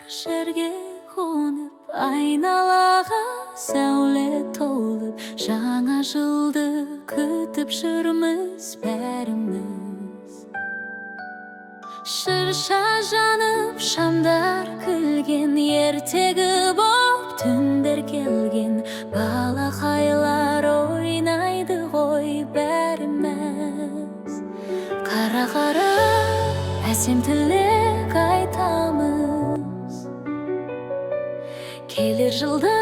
жерге қонып, айналаға сәуле толып, жаңа жылды күтіп жүрміз бәріміз. Шырша жанып, шамдар күлген, ертегі боп түндер келген, балақайлар ойнайды ғой бәріміз. Қара-қара әсем тілек айтамыз, келер жылда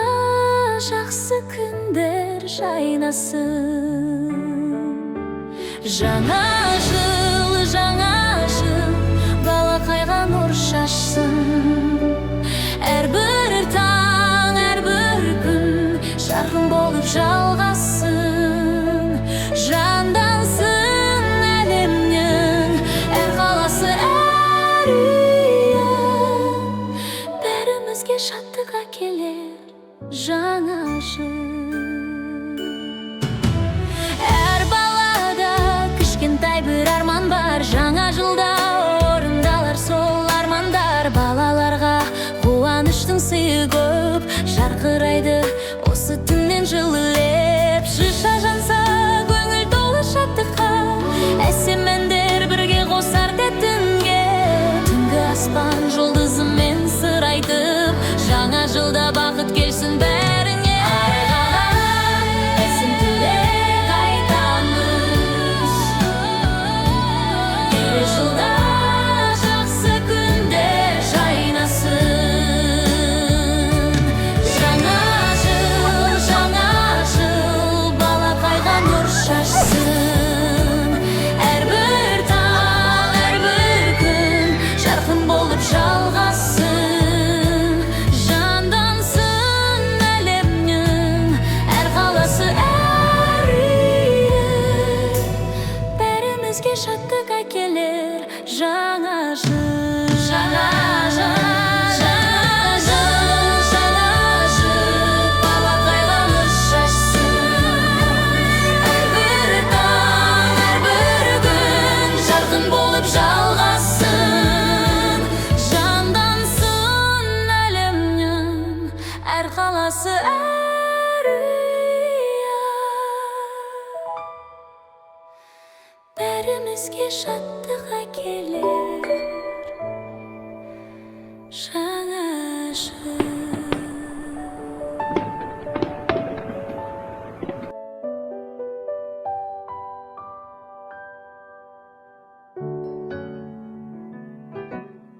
жақсы күндер жайнасын. Жаңа жыл, балақайға нұр шашсын. Әрбір таң, әрбір күн жарқын болып жалғасын. Жандансын әлемнің әр қаласы, әр үйі, бәрімізге шаттық әкелер жаңа жыл. Әр балада кішкентай бір арман бар, жаңа жылда орындалар сол армандар. Балаларға қуаныштың сыйы көп, жарқырайды осы түннен жылы леп. Шырша жанса көңіл толы шаттыққа, әсем әндер бірге қосар тәттінге. Түнгі аспан жұлдызымен сыр айтып, жаңа жылда бақыт келсін бәріңе. Әсем тілек айтамыз, келер жылда жақсы күндер жайнасын. Жаңа жыл, балақайға нұр шашсын. Әрбір таң, әрбір күн жарқын болып жалғасын. Жандансын әлемнің әр қаласы, әр үйі, бәрімізге шаттық әкелер жаңа жыл. Балақайға нұр шашсын. Әрбір таң, әрбір күн жарқын болып жалғасын. Жандансын әлемнің әр қаласы, әр үйі, бәрімізге шаттық әкелер жаңа жыл.